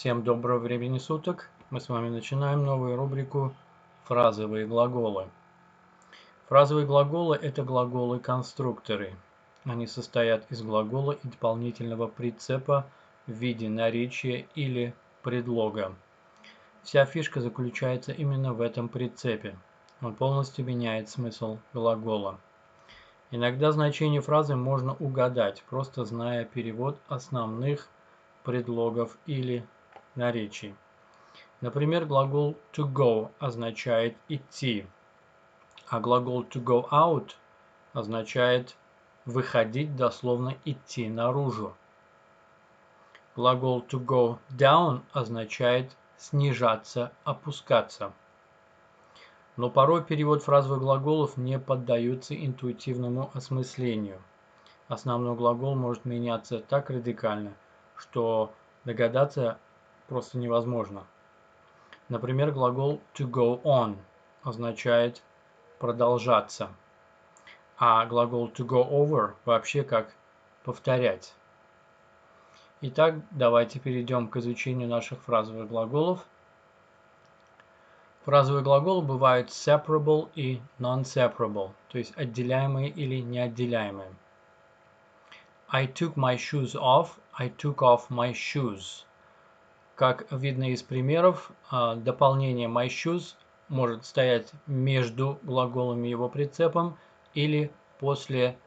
Всем доброго времени суток! Мы с вами начинаем новую рубрику «Фразовые глаголы». Фразовые глаголы – это глаголы-конструкторы. Они состоят из глагола и дополнительного прицепа в виде наречия или предлога. Вся фишка заключается именно в этом прицепе. Он полностью меняет смысл глагола. Иногда значение фразы можно угадать, просто зная перевод основных предлогов или наречий. Например, глагол to go означает идти, а глагол to go out означает выходить, дословно идти наружу. Глагол to go down означает снижаться, опускаться. Но порой перевод фразовых глаголов не поддается интуитивному осмыслению. Основной глагол может меняться так радикально, что догадаться просто невозможно. Например, глагол to go on означает продолжаться, а глагол to go over вообще как повторять. Итак, давайте перейдем к изучению наших фразовых глаголов. Фразовые глаголы бывают separable и non-separable, то есть отделяемые или неотделяемые. I took my shoes off, I took off my shoes. Как видно из примеров, дополнение my shoes может стоять между глаголом и его прицепом или после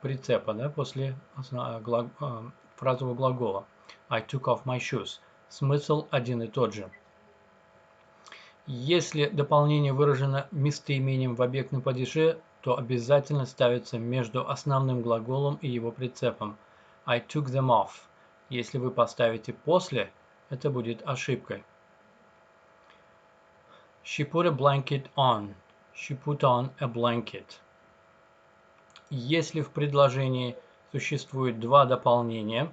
прицепа, да, после фразового глагола. I took off my shoes. Смысл один и тот же. Если дополнение выражено местоимением в объектном падеже, то обязательно ставится между основным глаголом и его прицепом. I took them off. Если вы поставите после, это будет ошибкой. She put a blanket on. She put on a blanket. Если в предложении существует два дополнения,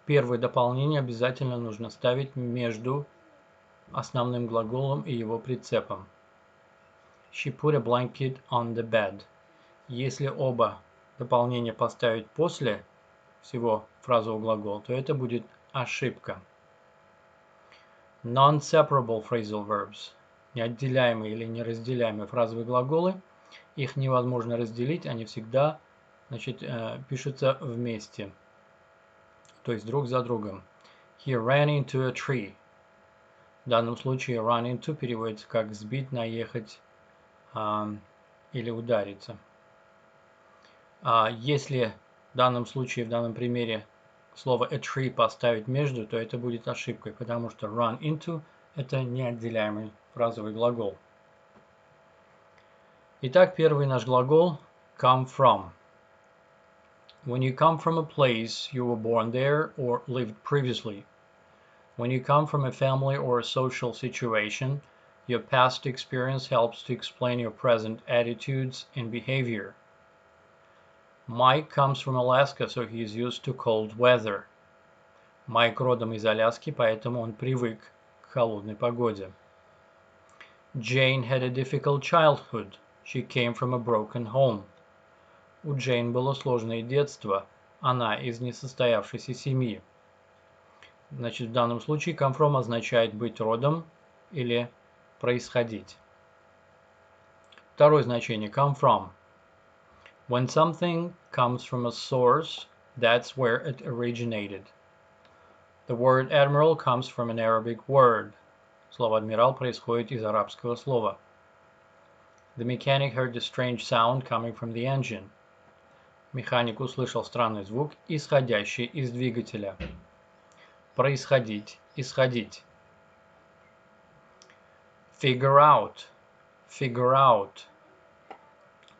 первое дополнение обязательно нужно ставить между основным глаголом и его прицепом. She put a blanket on the bed. Если оба дополнения поставить после всего фразового глагола, то это будет ошибка. Non-separable phrasal verbs. Неотделяемые или неразделяемые фразовые глаголы. Их невозможно разделить, они всегда пишутся вместе, то есть друг за другом. He ran into a tree. В данном случае run into переводится как сбить, наехать или удариться. Если в данном случае, в данном примере слово a tree поставить между, то это будет ошибкой, потому что run into это неотделяемый фразовый глагол. Итак, первый наш глагол come from. When you come from a place, you were born there or lived previously. When you come from a family or a social situation, your past experience helps to explain your present attitudes and behavior. Mike comes from Alaska, so he is used to cold weather. Майк родом из Аляски, поэтому он привык к холодной погоде. Jane had a difficult childhood. She came from a broken home. У Джейн было сложное детство. Она из несостоявшейся семьи. Значит, в данном случае come from означает быть родом или происходить. Второе значение come from. When something comes from a source, that's where it originated. The word admiral comes from an Arabic word. Слово адмирал происходит из арабского слова. The mechanic heard a strange sound coming from the engine. Механик услышал странный звук, исходящий из двигателя. Происходить, исходить. Figure out, figure out.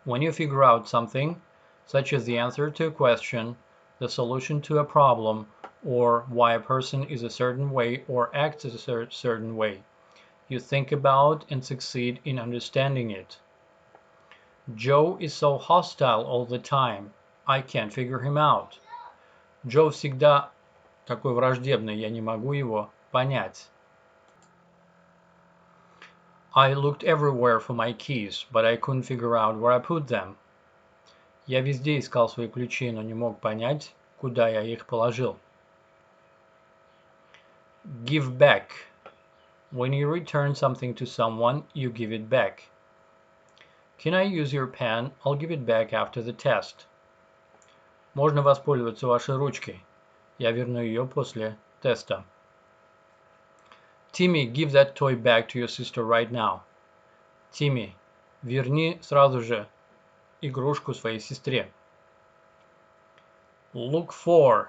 When you figure out something, such as the answer to a question, the solution to a problem, or why a person is a certain way or acts a certain way, you think about and succeed in understanding it. Joe is so hostile all the time. I can't figure him out. Джо всегда такой враждебный, я не могу его понять. I looked everywhere for my keys, but I couldn't figure out where I put them. Я везде искал свои ключи, но не мог понять, куда я их положил. Give back. When you return something to someone, you give it back. Can I use your pen? I'll give it back after the test. Можно воспользоваться вашей ручкой. Я верну ее после теста. Timmy, give that toy back to your sister right now. Timmy, верни сразу же игрушку своей сестре. Look for.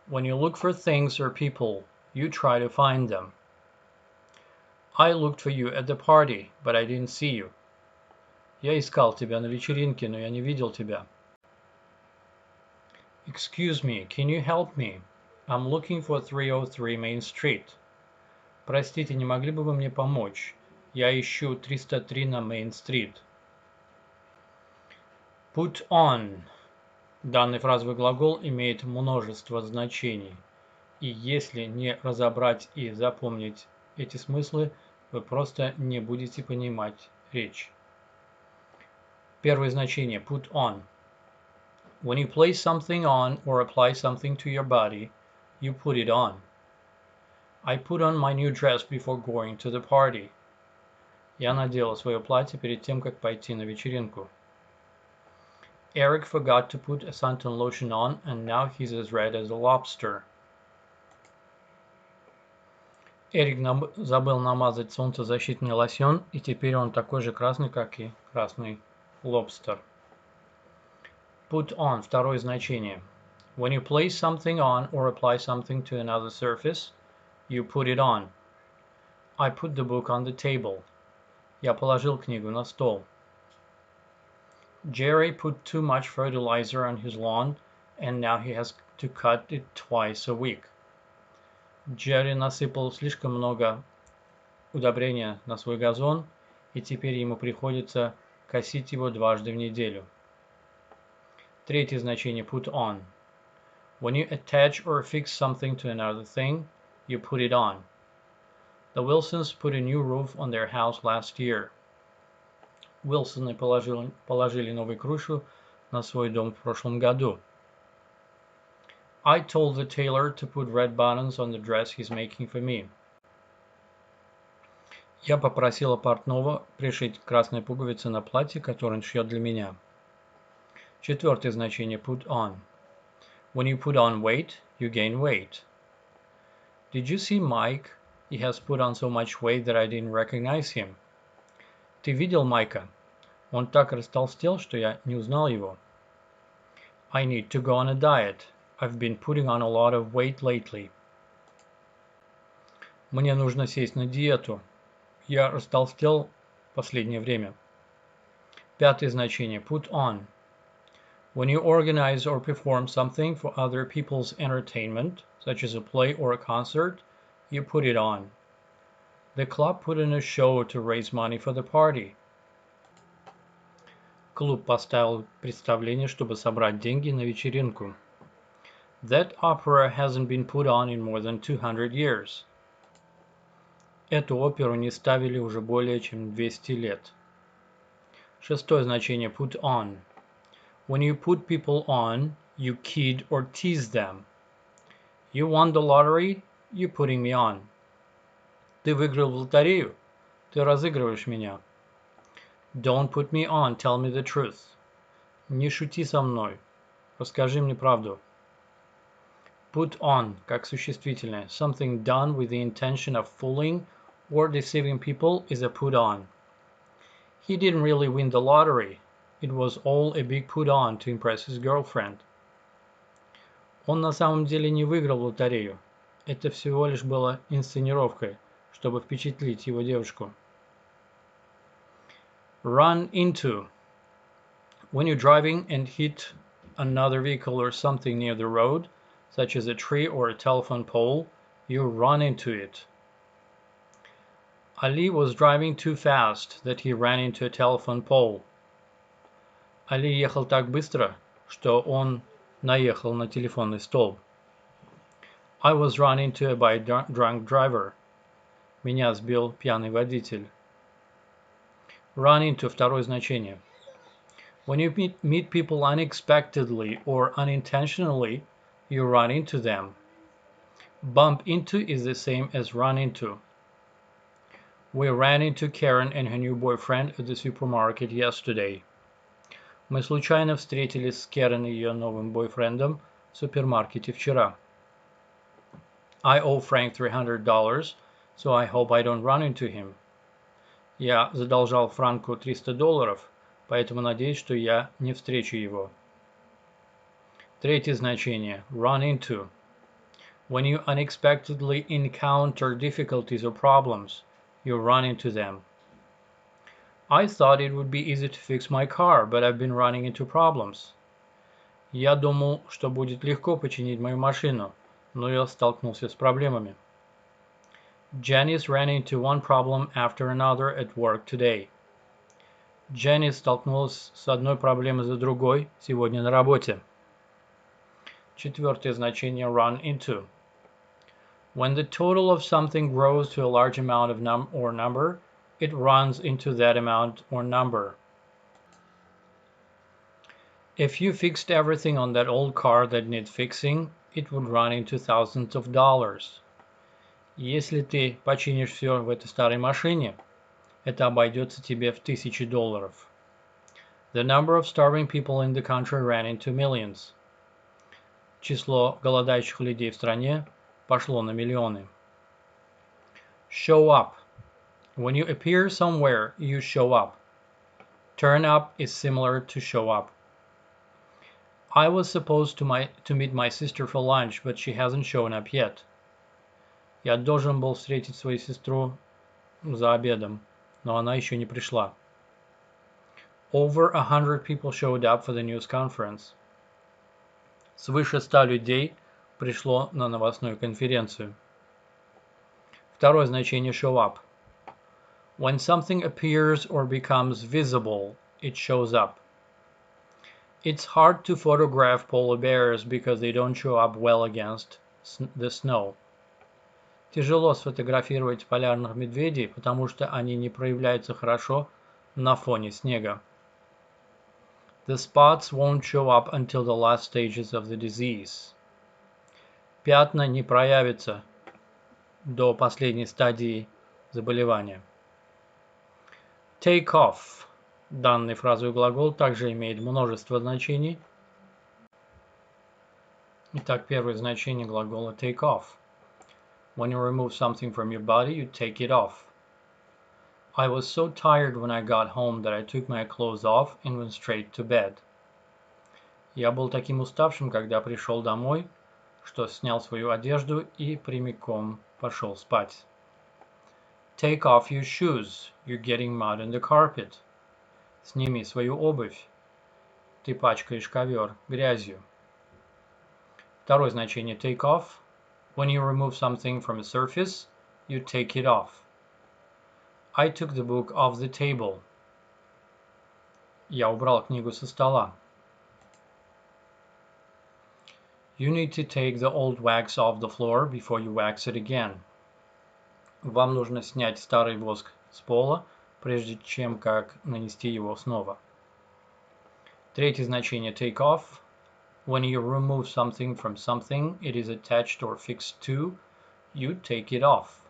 When you look for things or people, you try to find them. I looked for you at the party, but I didn't see you. Я искал тебя на вечеринке, но я не видел тебя. Excuse me, can you help me? I'm looking for 303 Main Street. Простите, не могли бы вы мне помочь? Я ищу 303 на Main Street. Put on. Данный фразовый глагол имеет множество значений. И если не разобрать и запомнить эти смыслы, вы просто не будете понимать речь. Первое значение. Put on. When you place something on or apply something to your body, you put it on. I put on my new dress before going to the party. Я надела свое платье перед тем, как пойти на вечеринку. Eric forgot to put a suntan lotion on, and now he's as red as a lobster. Эрик забыл намазать солнцезащитный лосьон, и теперь он такой же красный, как и красный лобстер. Put on. Второе значение. When you place something on or apply something to another surface, you put it on. I put the book on the table. Я положил книгу на стол. Jerry put too much fertilizer on his lawn, and now he has to cut it twice a week. Джерри насыпал слишком много удобрения на свой газон, и теперь ему приходится косить его дважды в неделю. Третье значение. Put on. When you attach or fix something to another thing, you put it on. The Wilsons put a new roof on their house last year. Уилсоны положили новую крышу на свой дом в прошлом году. I told the tailor to put red buttons on the dress he's making for me. Я попросила портного пришить красные пуговицы на платье, которое он шьет для меня. Четвертое значение. Put on. When you put on weight, you gain weight. Did you see Mike? He has put on so much weight that I didn't recognize him. Ты видел Майка? Он так растолстел, что я не узнал его. I need to go on a diet. I've been putting on a lot of weight lately. Мне нужно сесть на диету. Я растолстел в последнее время. Пятое значение. Put on. When you organize or perform something for other people's entertainment, such as a play or a concert, you put it on. The club put on a show to raise money for the party. Клуб поставил представление, чтобы собрать деньги на вечеринку. That opera hasn't been put on in more than 200 years. Эту оперу не ставили уже более чем 200 лет. Шестое значение. Put on. When you put people on, you kid or tease them. You won the lottery, you're putting me on. Ты выиграл в лотерею, ты разыгрываешь меня. Don't put me on, tell me the truth. Не шути со мной, расскажи мне правду. Put on, как существительное. Something done with the intention of fooling or deceiving people is a put on. He didn't really win the lottery. It was all a big put on to impress his girlfriend. Он на самом деле не выиграл лотерею. Это всего лишь было инсценировкой, чтобы впечатлить его девушку. Run into. When you're driving and hit another vehicle or something near the road, such as a tree or a telephone pole, you run into it. Ali was driving too fast that he ran into a telephone pole. Али ехал так быстро, что он наехал на телефонный столб. I was run into by a drunk driver. Меня сбил пьяный водитель. Run into. Второе значение. When you meet people unexpectedly or unintentionally, you run into them. Bump into is the same as run into. We ran into Karen and her new boyfriend at the supermarket yesterday. Мы случайно встретились с Karen и ее новым бойфрендом в супермаркете вчера. I owe Frank $300, so I hope I don't run into him. Я задолжал Франку $300, поэтому надеюсь, что я не встречу его. Третье значение – run into. When you unexpectedly encounter difficulties or problems, you run into them. I thought it would be easy to fix my car, but I've been running into problems. Я думал, что будет легко починить мою машину, но я столкнулся с проблемами. Janice ran into one problem after another at work today. Janice столкнулась с одной проблемой за другой сегодня на работе. Четвертое значение run into. When the total of something grows to a large amount of number, it runs into that amount or number. If you fixed everything on that old car that needs fixing, it would run into thousands of dollars. Если ты починишь все в этой старой машине, это обойдется тебе в $1000. The number of starving people in the country ran into millions. Число голодающих людей в стране пошло на миллионы. Show up. When you appear somewhere, you show up. Turn up is similar to show up. I was supposed to meet my sister for lunch, but she hasn't shown up yet. Я должен был встретить свою сестру за обедом, но она еще не пришла. Over 100 people showed up for the news conference. Свыше 100 людей пришло на новостную конференцию. Второе значение show up. When something appears or becomes visible, it shows up. It's hard to photograph polar bears because they don't show up well against the snow. Тяжело сфотографировать полярных медведей, потому что они не проявляются хорошо на фоне снега. The spots won't show up until the last stages of the disease. Пятна не проявятся до последней стадии заболевания. Take off. Данный фразовый глагол также имеет множество значений. Итак, первое значение глагола take off. When you remove something from your body, you take it off. I was so tired when I got home that I took my clothes off and went straight to bed. Я был таким уставшим, когда пришел домой, что снял свою одежду и прямиком пошел спать. Take off your shoes. You're getting mud on the carpet. Сними свою обувь. Ты пачкаешь ковер грязью. Второе значение take off. When you remove something from a surface, you take it off. I took the book off the table. Я убрал книгу со стола. You need to take the old wax off the floor before you wax it again. Вам нужно снять старый воск с пола, прежде чем как нанести его снова. Третье значение take off. When you remove something from something it is attached or fixed to, you take it off.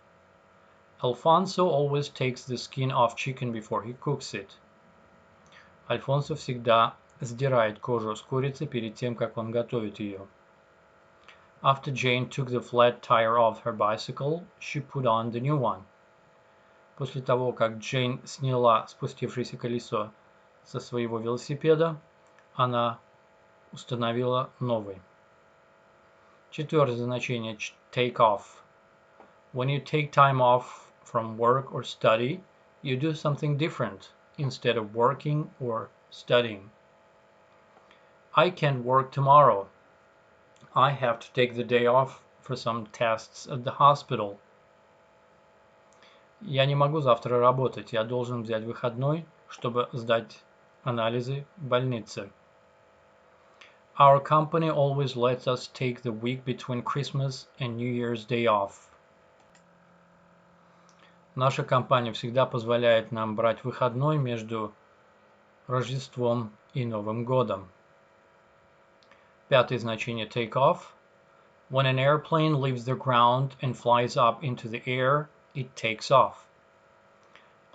Alfonso always takes the skin off chicken before he cooks it. Альфонсо всегда сдирает кожу с курицы перед тем, как он готовит ее. After Jane took the flat tire off her bicycle, she put on the new one. После того, как Джейн сняла спустившееся колесо со своего велосипеда, она установила новый. Четвертое значение take off. When you take time off from work or study, you do something different instead of working or studying. I can't work tomorrow. I have to take the day off for some tests at the hospital. Я не могу завтра работать. Я должен взять выходной, чтобы сдать анализы в больнице. Our company always lets us take the week between Christmas and New Year's Day off. Наша компания всегда позволяет нам брать выходной между Рождеством и Новым годом. Пятое значение take off. When an airplane leaves the ground and flies up into the air, it takes off.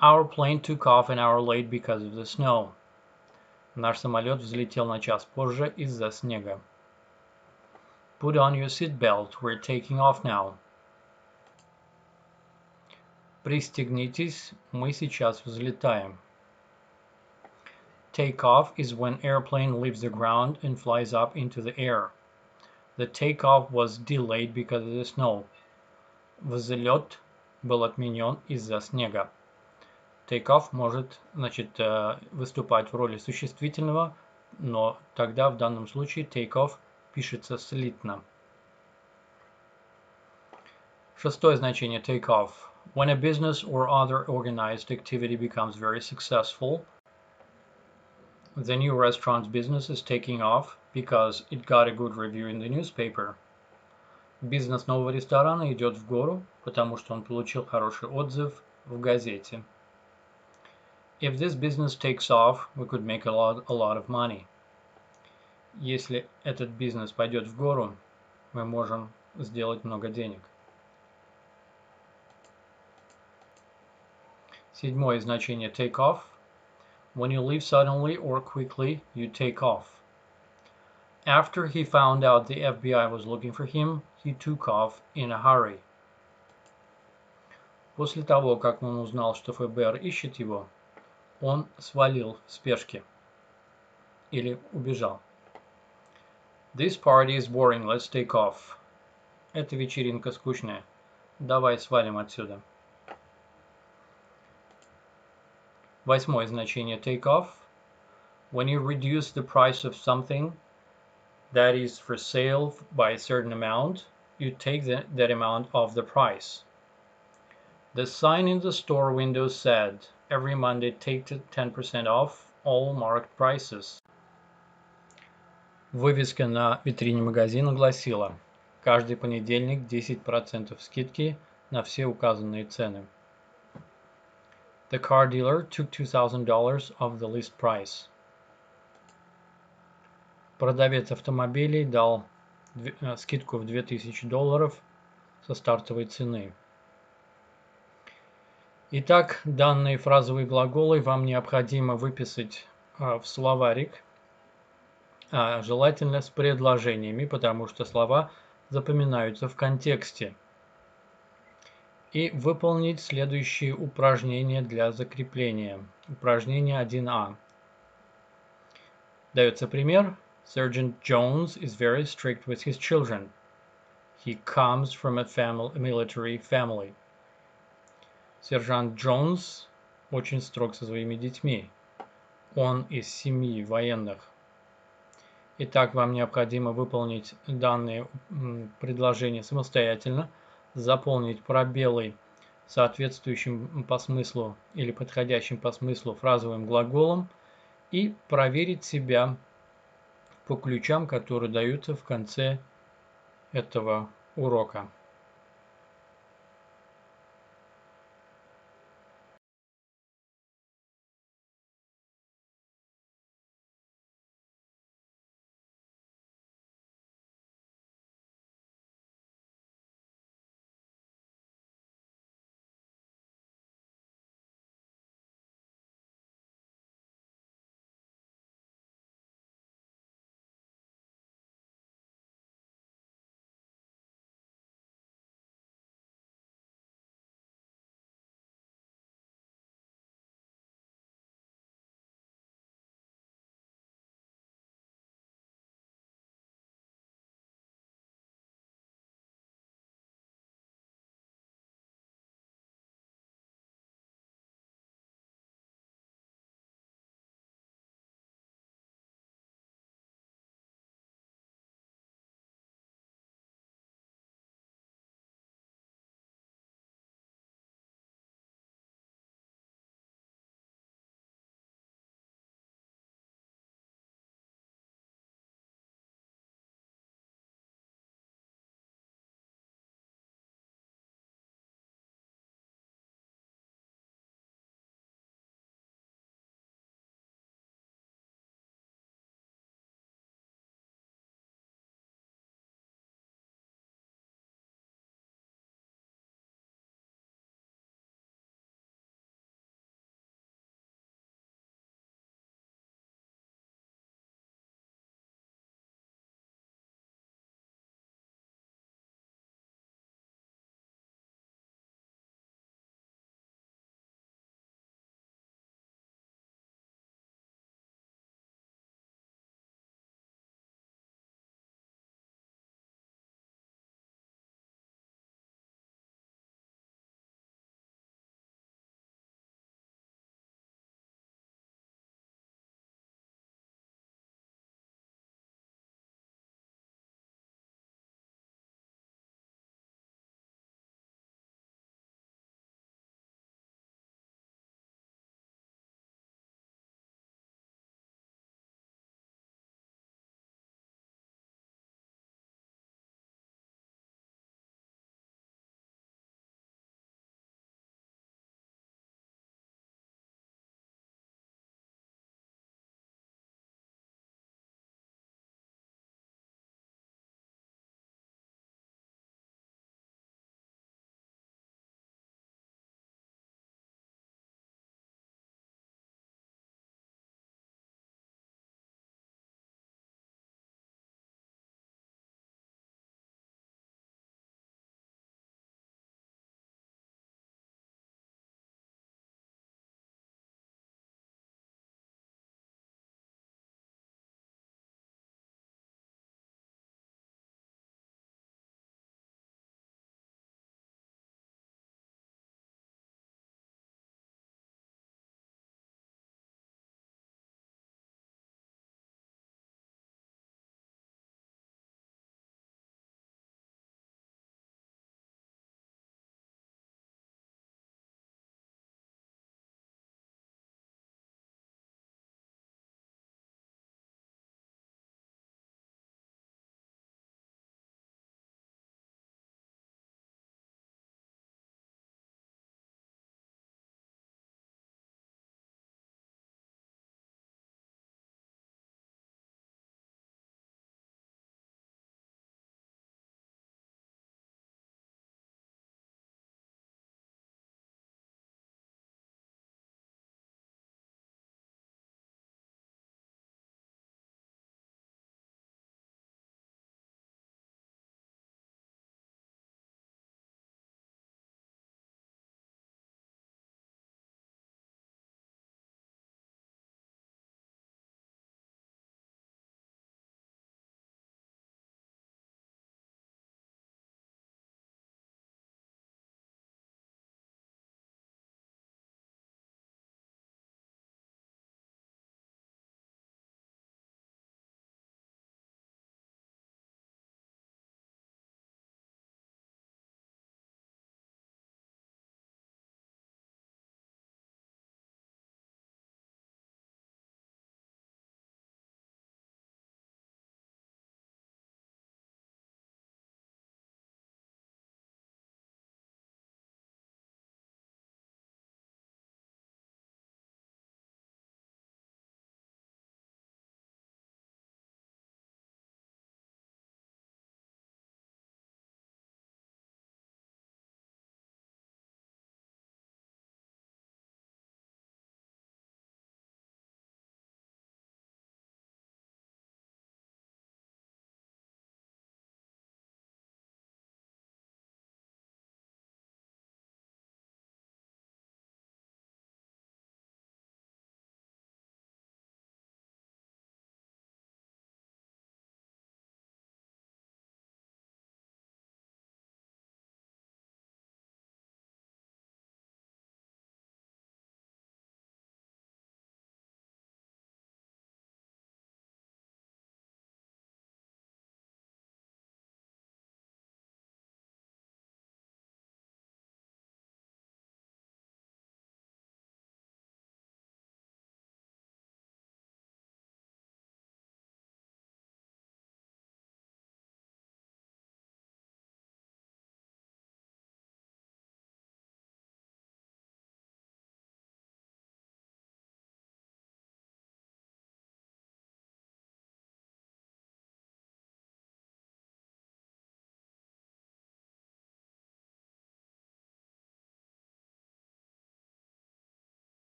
Our plane took off an hour late because of the snow. Наш самолет взлетел на час позже из-за снега. Put on your seatbelt, we're taking off now. Пристегнитесь, мы сейчас взлетаем. Take off is when airplane leaves the ground and flies up into the air. The takeoff was delayed because of the snow. Взлет был отменен из-за снега. Take-off может, выступать в роли существительного, но тогда в данном случае take-off пишется слитно. Шестое значение take-off. When a business or other organized activity becomes very successful, the new restaurant's business is taking off because it got a good review in the newspaper. Бизнес нового ресторана идет в гору, потому что он получил хороший отзыв в газете. If this business takes off, we could make a lot of money. Если этот бизнес пойдет в гору, мы можем сделать много денег. Седьмое значение take off. When you leave suddenly or quickly, you take off. After he found out the FBI was looking for him, he took off in a hurry. После того, как он узнал, что ФБР ищет его, он свалил в спешке или убежал. This party is boring, let's take off. Эта вечеринка скучная. Давай свалим отсюда. Восьмое значение take off. When you reduce the price of something that is for sale by a certain amount, you take that amount off the price. The sign in the store window said, every Monday take 10% off all marked prices. Вывеска на витрине магазина гласила, каждый понедельник 10% скидки на все указанные цены. The car dealer took $2,000 off the list price. Продавец автомобилей дал скидку в $2000 со стартовой цены. Итак, данные фразовые глаголы вам необходимо выписать в словарик, желательно с предложениями, потому что слова запоминаются в контексте. И выполнить следующие упражнения для закрепления. Упражнение 1А. Дается пример. Sergeant Jones is very strict with his children. He comes from a military family. Сержант Джонс очень строг со своими детьми. Он из семьи военных. Итак, вам необходимо выполнить данные предложения самостоятельно, заполнить пробелы соответствующим по смыслу или подходящим по смыслу фразовым глаголом и проверить себя по ключам, которые даются в конце этого урока.